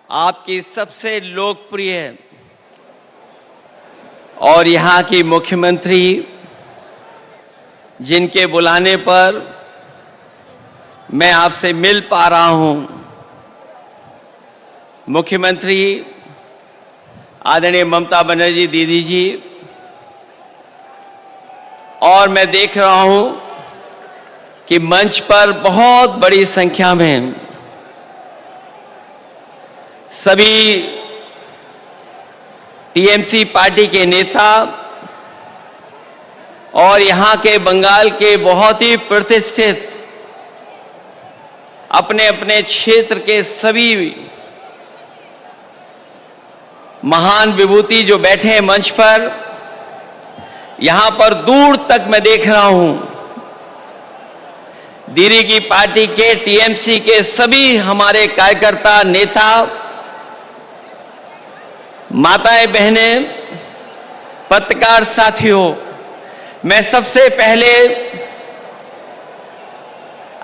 आपकी सबसे लोकप्रिय और यहाँ की मुख्यमंत्री, जिनके बुलाने पर मैं आपसे मिल पा रहा हूं, मुख्यमंत्री आदरणीय ममता बनर्जी दीदी जी, और मैं देख रहा हूं कि मंच पर बहुत बड़ी संख्या में सभी टीएमसी पार्टी के नेता और यहां के बंगाल के बहुत ही प्रतिष्ठित अपने अपने क्षेत्र के सभी महान विभूति जो बैठे हैं मंच पर, यहां पर दूर तक मैं देख रहा हूं दीदी की पार्टी के टीएमसी के सभी हमारे कार्यकर्ता, नेता, माताएं, बहनें, पत्रकार साथियों, मैं सबसे पहले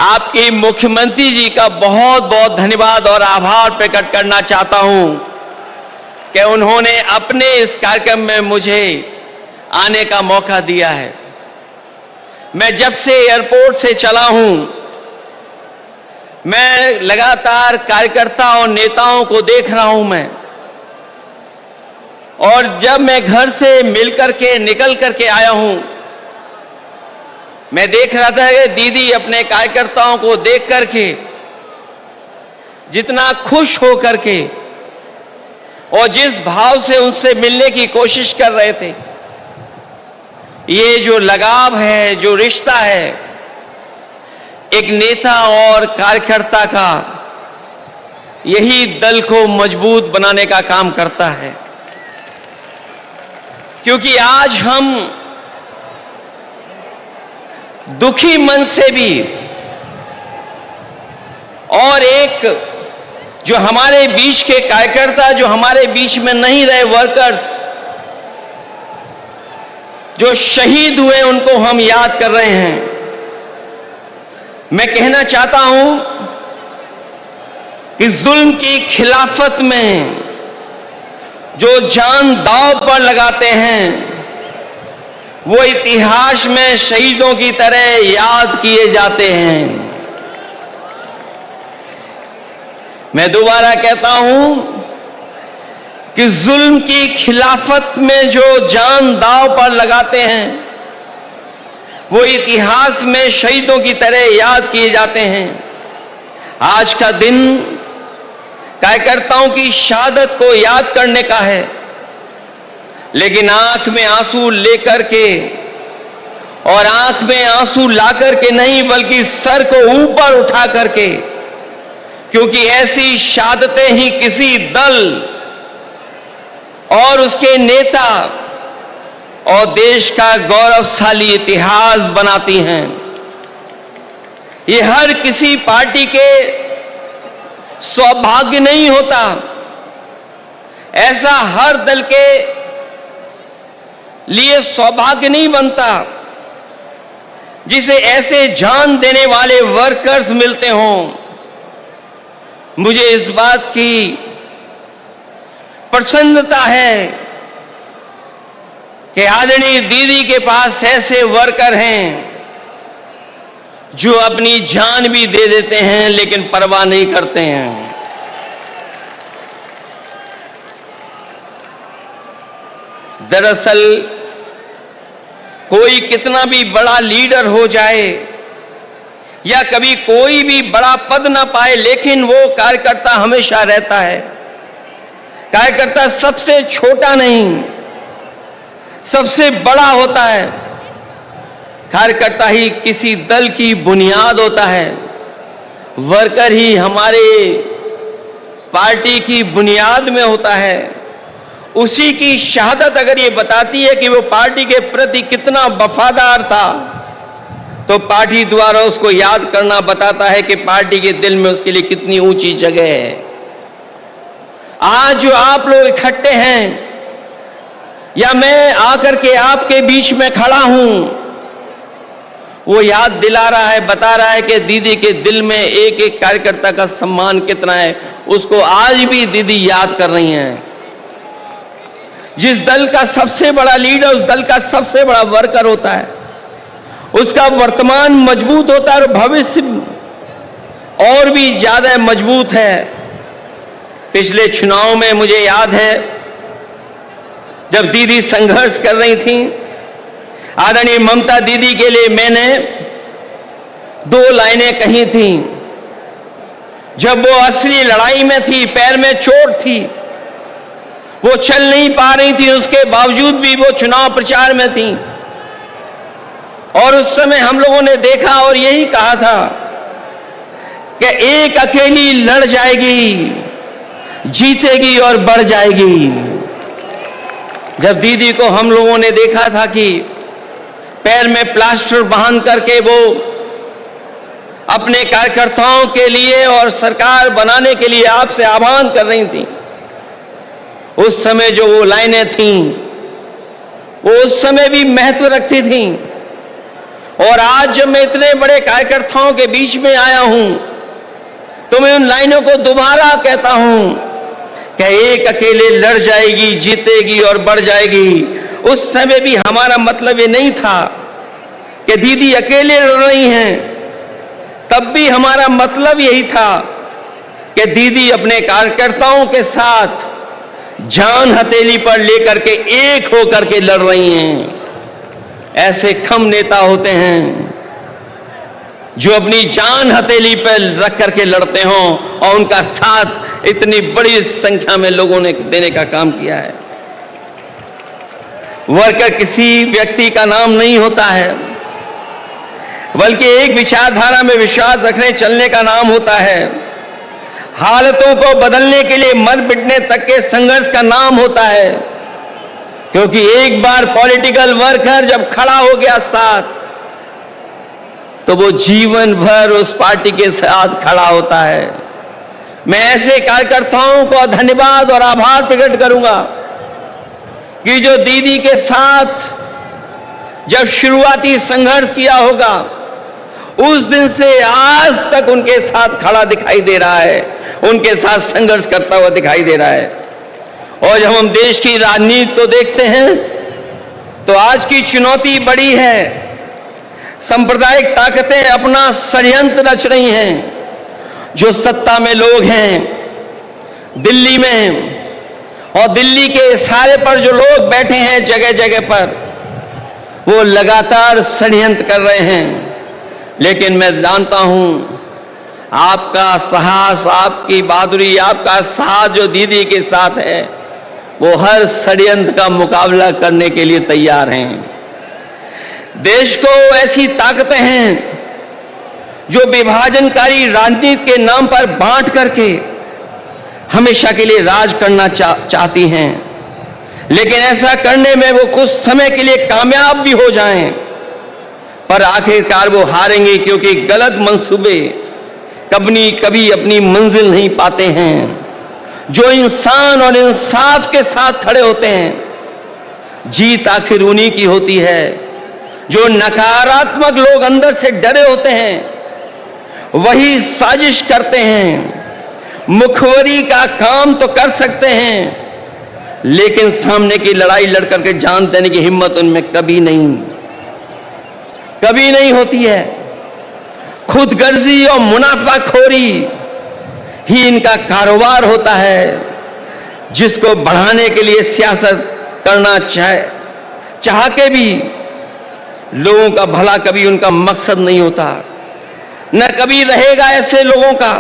आपकी मुख्यमंत्री जी का बहुत बहुत धन्यवाद और आभार प्रकट करना चाहता हूं कि उन्होंने अपने इस कार्यक्रम में मुझे आने का मौका दिया है। मैं जब से एयरपोर्ट से चला हूं, मैं लगातार कार्यकर्ता और नेताओं को देख रहा हूं मैं, और जब मैं घर से मिलकर के निकल करके आया हूं, मैं देख रहा था कि दीदी अपने कार्यकर्ताओं को देख करके जितना खुश हो करके और जिस भाव से उनसे मिलने की कोशिश कर रहे थे, ये जो लगाव है, जो रिश्ता है एक नेता और कार्यकर्ता का, यही दल को मजबूत बनाने का काम करता है। क्योंकि आज हम दुखी मन से भी, और एक जो हमारे बीच के कार्यकर्ता जो हमारे बीच में नहीं रहे, वर्कर्स जो शहीद हुए, उनको हम याद कर रहे हैं। मैं कहना चाहता हूं कि जुल्म की खिलाफत में जो जान दांव पर लगाते हैं, वो इतिहास में शहीदों की तरह याद किए जाते हैं। मैं दोबारा कहता हूं कि जुल्म की खिलाफत में जो जान दांव पर लगाते हैं, वो इतिहास में शहीदों की तरह याद किए जाते हैं। आज का दिन कार्यकर्ताओं की शहादत को याद करने का है, लेकिन आंख में आंसू लेकर के, और आंख में आंसू लाकर के नहीं, बल्कि सर को ऊपर उठा करके, क्योंकि ऐसी शहादतें ही किसी दल और उसके नेता और देश का गौरवशाली इतिहास बनाती हैं। ये हर किसी पार्टी के सौभाग्य नहीं होता, ऐसा हर दल के लिए सौभाग्य नहीं बनता जिसे ऐसे जान देने वाले वर्कर्स मिलते हों। मुझे इस बात की प्रसन्नता है कि आदरणीय दीदी के पास ऐसे वर्कर हैं जो अपनी जान भी दे देते हैं, लेकिन परवाह नहीं करते हैं। दरअसल कोई कितना भी बड़ा लीडर हो जाए या कभी कोई भी बड़ा पद ना पाए, लेकिन वो कार्यकर्ता हमेशा रहता है। कार्यकर्ता सबसे छोटा नहीं, सबसे बड़ा होता है। कार्यकर्ता ही किसी दल की बुनियाद होता है। वर्कर ही हमारे पार्टी की बुनियाद में होता है। उसी की शहादत अगर ये बताती है कि वो पार्टी के प्रति कितना वफादार था, तो पार्टी द्वारा उसको याद करना बताता है कि पार्टी के दिल में उसके लिए कितनी ऊंची जगह है। आज जो आप लोग इकट्ठे हैं, या मैं आकर के आपके बीच में खड़ा हूं, वो याद दिला रहा है, बता रहा है कि दीदी के दिल में एक एक कार्यकर्ता का सम्मान कितना है उसको आज भी दीदी याद कर रही हैं। जिस दल का सबसे बड़ा लीडर उस दल का सबसे बड़ा वर्कर होता है, उसका वर्तमान मजबूत होता है और भविष्य और भी ज्यादा मजबूत है। पिछले चुनाव में मुझे याद है, जब दीदी संघर्ष कर रही थी, आदरणीय ममता दीदी के लिए मैंने 2 लाइनें कही थी। जब वो असली लड़ाई में थी, पैर में चोट थी, वो चल नहीं पा रही थी, उसके बावजूद भी वो चुनाव प्रचार में थी। और उस समय हम लोगों ने देखा और यही कहा था कि एक अकेली लड़ जाएगी, जीतेगी और बढ़ जाएगी। जब दीदी को हम लोगों ने देखा था कि पैर में प्लास्टर बांध करके वो अपने कार्यकर्ताओं के लिए और सरकार बनाने के लिए आपसे आह्वान कर रही थी, उस समय जो वो लाइनें थीं, वो उस समय भी महत्व रखती थीं। और आज जब मैं इतने बड़े कार्यकर्ताओं के बीच में आया हूं, तो मैं उन लाइनों को दोबारा कहता हूं कि एक अकेले लड़ जाएगी, जीतेगी और बढ़ जाएगी। उस समय भी हमारा मतलब ये नहीं था कि दीदी अकेले लड़ रही हैं, तब भी हमारा मतलब यही था कि दीदी अपने कार्यकर्ताओं के साथ जान हथेली पर लेकर के एक होकर के लड़ रही हैं। ऐसे कम नेता होते हैं जो अपनी जान हथेली पर रख करके लड़ते हों और उनका साथ इतनी बड़ी संख्या में लोगों ने देने का काम किया है। वर्कर किसी व्यक्ति का नाम नहीं होता है, बल्कि एक विचारधारा में विश्वास रखने चलने का नाम होता है। हालतों को बदलने के लिए मर मिटने तक के संघर्ष का नाम होता है। क्योंकि एक बार पॉलिटिकल वर्कर जब खड़ा हो गया साथ, तो वो जीवन भर उस पार्टी के साथ खड़ा होता है। मैं ऐसे कार्यकर्ताओं को धन्यवाद और आभार प्रकट करूंगा कि जो दीदी के साथ जब शुरुआती संघर्ष किया होगा, उस दिन से आज तक उनके साथ खड़ा दिखाई दे रहा है, उनके साथ संघर्ष करता हुआ दिखाई दे रहा है। और जब हम देश की राजनीति को देखते हैं, तो आज की चुनौती बड़ी है। सांप्रदायिक ताकतें अपना षड्यंत्र रच रही हैं। जो सत्ता में लोग हैं दिल्ली में, और दिल्ली के इशारे पर जो लोग बैठे हैं जगह जगह पर, वो लगातार षड्यंत्र कर रहे हैं। लेकिन मैं जानता हूं आपका साहस, आपकी बहादुरी, आपका साथ जो दीदी के साथ है, वो हर षड्यंत्र का मुकाबला करने के लिए तैयार हैं। देश को ऐसी ताकतें हैं जो विभाजनकारी राजनीति के नाम पर बांट करके हमेशा के लिए राज करना चाहती हैं। लेकिन ऐसा करने में वो कुछ समय के लिए कामयाब भी हो जाएं, पर आखिरकार वो हारेंगे, क्योंकि गलत मंसूबे कभी अपनी मंजिल नहीं पाते हैं। जो इंसान और इंसाफ के साथ खड़े होते हैं, जीत आखिर उन्हीं की होती है। जो नकारात्मक लोग अंदर से डरे होते हैं, वही साजिश करते हैं। मुखबरी का काम तो कर सकते हैं, लेकिन सामने की लड़ाई लड़ करके जान देने की हिम्मत उनमें कभी नहीं होती है। खुदगर्जी और मुनाफाखोरी ही इनका कारोबार होता है, जिसको बढ़ाने के लिए सियासत करना चाह के भी लोगों का भला कभी उनका मकसद नहीं होता, न कभी रहेगा ऐसे लोगों का।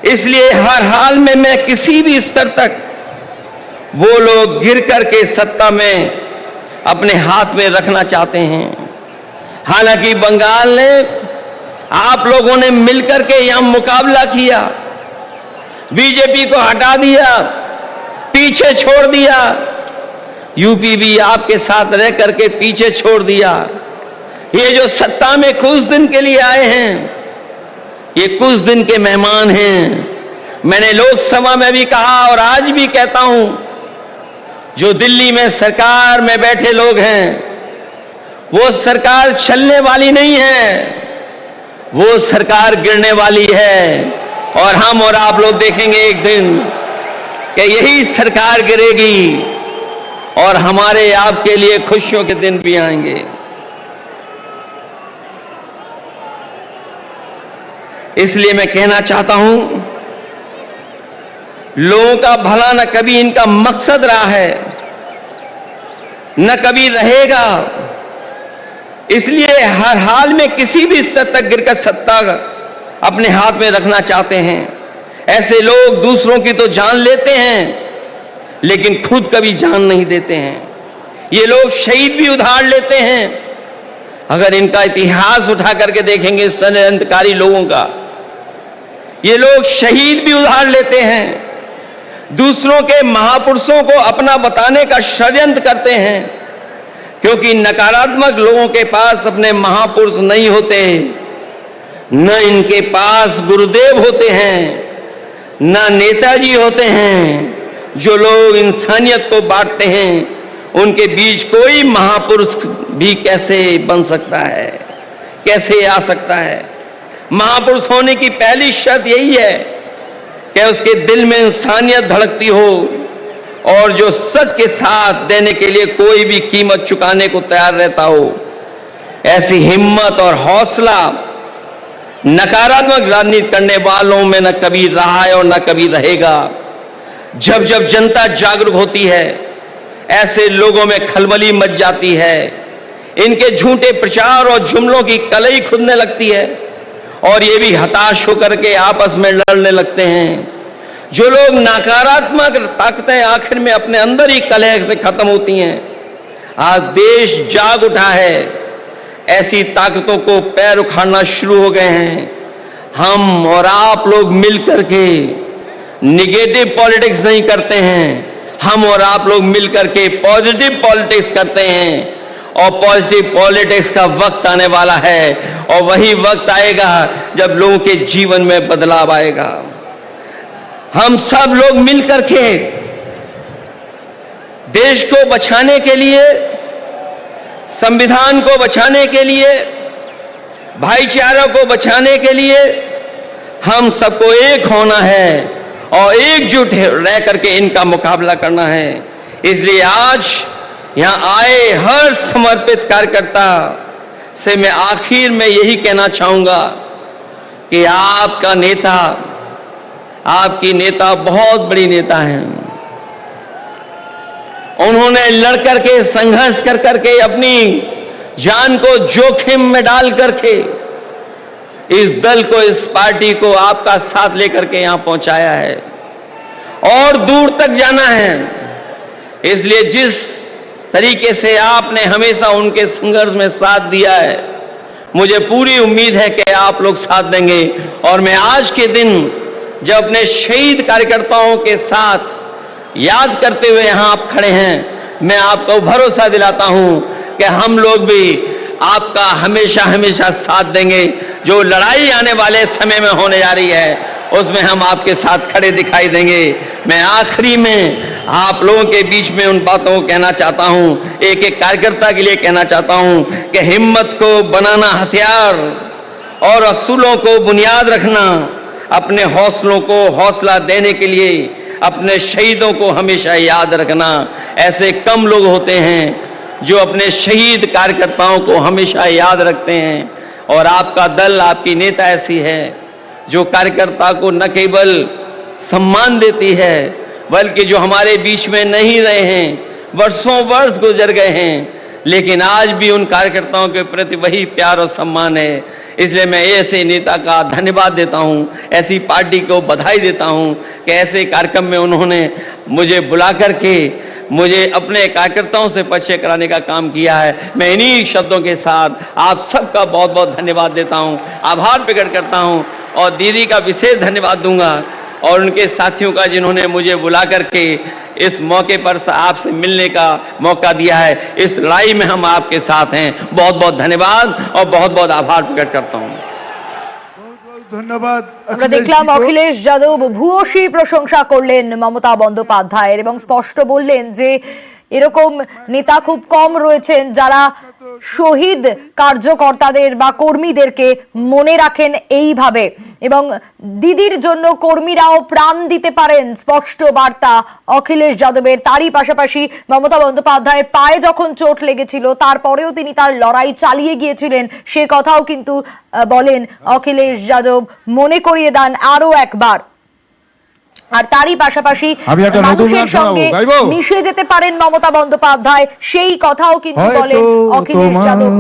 इसलिए हर हाल में मैं किसी भी स्तर तक वो लोग गिर करके सत्ता में अपने हाथ में रखना चाहते हैं। हालांकि बंगाल ने आप लोगों ने मिलकर के यहां मुकाबला किया, बीजेपी को हटा दिया, पीछे छोड़ दिया। यूपी भी आपके साथ रह करके पीछे छोड़ दिया। ये जो सत्ता में कुछ दिन के लिए आए हैं, ये कुछ दिन के मेहमान हैं। मैंने लोकसभा में भी कहा और आज भी कहता हूं, जो दिल्ली में सरकार में बैठे लोग हैं, वो सरकार चलने वाली नहीं है, वो सरकार गिरने वाली है। और हम और आप लोग देखेंगे एक दिन कि यही सरकार गिरेगी और हमारे आपके लिए खुशियों के दिन भी आएंगे। इसलिए मैं कहना चाहता हूं, लोगों का भला न कभी इनका मकसद रहा है, न कभी रहेगा। इसलिए हर हाल में किसी भी स्तर तक गिरकर सत्ता अपने हाथ में रखना चाहते हैं। ऐसे लोग दूसरों की तो जान लेते हैं, लेकिन खुद कभी जान नहीं देते हैं। ये लोग शहीद भी उधार लेते हैं। अगर इनका इतिहास उठा करके देखेंगे षड्यंत्रकारी लोगों का, ये लोग शहीद भी उधार लेते हैं, दूसरों के महापुरुषों को अपना बताने का षड्यंत्र करते हैं, क्योंकि नकारात्मक लोगों के पास अपने महापुरुष नहीं होते, न इनके पास गुरुदेव होते हैं, न नेताजी होते हैं। जो लोग इंसानियत को बांटते हैं, उनके बीच कोई महापुरुष भी कैसे बन सकता है, कैसे आ सकता है? महापुरुष होने की पहली शर्त यही है कि उसके दिल में इंसानियत धड़कती हो और जो सच के साथ देने के लिए कोई भी कीमत चुकाने को तैयार रहता हो। ऐसी हिम्मत और हौसला नकारात्मक राजनीति करने वालों में न कभी रहा है और न कभी रहेगा। जब जब जनता जागरूक होती है, ऐसे लोगों में खलबली मच जाती है। इनके झूठे प्रचार और जुमलों की कलई खुदने लगती है और ये भी हताश होकर के आपस में लड़ने लगते हैं। जो लोग नकारात्मक ताकतें आखिर में अपने अंदर ही कलह से खत्म होती हैं। आज देश जाग उठा है, ऐसी ताकतों को पैर उखाड़ना शुरू हो गए हैं। हम और आप लोग मिलकर के निगेटिव पॉलिटिक्स नहीं करते हैं, हम और आप लोग मिलकर के पॉजिटिव पॉलिटिक्स करते हैं। और पॉजिटिव पॉलिटिक्स का वक्त आने वाला है और वही वक्त आएगा जब लोगों के जीवन में बदलाव आएगा। हम सब लोग मिलकर के देश को बचाने के लिए, संविधान को बचाने के लिए, भाईचारा को बचाने के लिए हम सबको एक होना है और एकजुट रह करके इनका मुकाबला करना है। इसलिए आज यहां आए हर समर्पित कार्यकर्ता से मैं आखिर में यही कहना चाहूंगा कि आपका नेता, आपकी नेता बहुत बड़ी नेता हैं। उन्होंने लड़कर के, संघर्ष कर करके, अपनी जान को जोखिम में डाल करके इस दल को, इस पार्टी को आपका साथ लेकर के यहां पहुंचाया है और दूर तक जाना है। इसलिए जिस तरीके से आपने हमेशा उनके संघर्ष में साथ दिया है, मुझे पूरी उम्मीद है कि आप लोग साथ देंगे। और मैं आज के दिन जब अपने शहीद कार्यकर्ताओं के साथ याद करते हुए यहां आप खड़े हैं, मैं आपको भरोसा दिलाता हूं कि हम लोग भी आपका हमेशा हमेशा साथ देंगे। जो लड़ाई आने वाले समय में होने जा रही है, उसमें हम आपके साथ खड़े दिखाई देंगे। मैं आखिरी में आप लोगों के बीच में उन बातों को कहना चाहता हूं, एक एक कार्यकर्ता के लिए कहना चाहता हूं कि हिम्मत को बनाना हथियार और असूलों को बुनियाद रखना, अपने हौसलों को हौसला देने के लिए अपने शहीदों को हमेशा याद रखना। ऐसे कम लोग होते हैं जो अपने शहीद कार्यकर्ताओं को हमेशा याद रखते हैं। और आपका दल, आपकी नेता ऐसी है जो कार्यकर्ता को न केवल सम्मान देती है, बल्कि जो हमारे बीच में नहीं रहे हैं, वर्षों वर्ष गुजर गए हैं, लेकिन आज भी उन कार्यकर्ताओं के प्रति वही प्यार और सम्मान है। इसलिए मैं ऐसे नेता का धन्यवाद देता हूं, ऐसी पार्टी को बधाई देता हूं कि ऐसे कार्यक्रम में उन्होंने मुझे बुला करके मुझे अपने कार्यकर्ताओं से परिचय कराने का काम किया है। मैं इन्हीं शब्दों के साथ आप सबका बहुत बहुत धन्यवाद देता हूं, आभार प्रकट करता हूं और दीदी का विशेष धन्यवाद दूंगा और उनके साथियों का जिन्होंने मुझे बुला करके इस मौके पर आपसे मिलने का मौका दिया है। इस लड़ाई में हम आपके साथ हैं। बहुत बहुत धन्यवाद और बहुत बहुत आभार प्रकट करता हूं। ধন্যবাদ। আমরা দেখলাম অখিলেশ যাদব ভূয়সী প্রশংসা করলেন মমতা বন্দ্যোপাধ্যায়ের এবং স্পষ্ট বললেন যে এরকম নেতা খুব কম রয়েছেন যারা শহীদ কার্যকর্তাদের বা কর্মীদেরকে মনে রাখেন এইভাবে, এবং দিদির জন্য কর্মীরাও প্রাণ দিতে পারেন, স্পষ্ট বার্তা অখিলেশ যাদবের। তারই পাশাপাশি মমতা বন্দ্যোপাধ্যায়ের পায়ে যখন চোট লেগেছিল তারপরেও তিনি তার লড়াই চালিয়ে গিয়েছিলেন, সে কথাও কিন্তু বলেন অখিলেশ যাদব, মনে করিয়ে দেন আরো একবার। আর তারই পাশাপাশি মানুষের সঙ্গে মিশে যেতে পারেন মমতা বন্দ্যোপাধ্যায়, সেই কথাও কিন্তু বলেন অখিলেশ যাদব।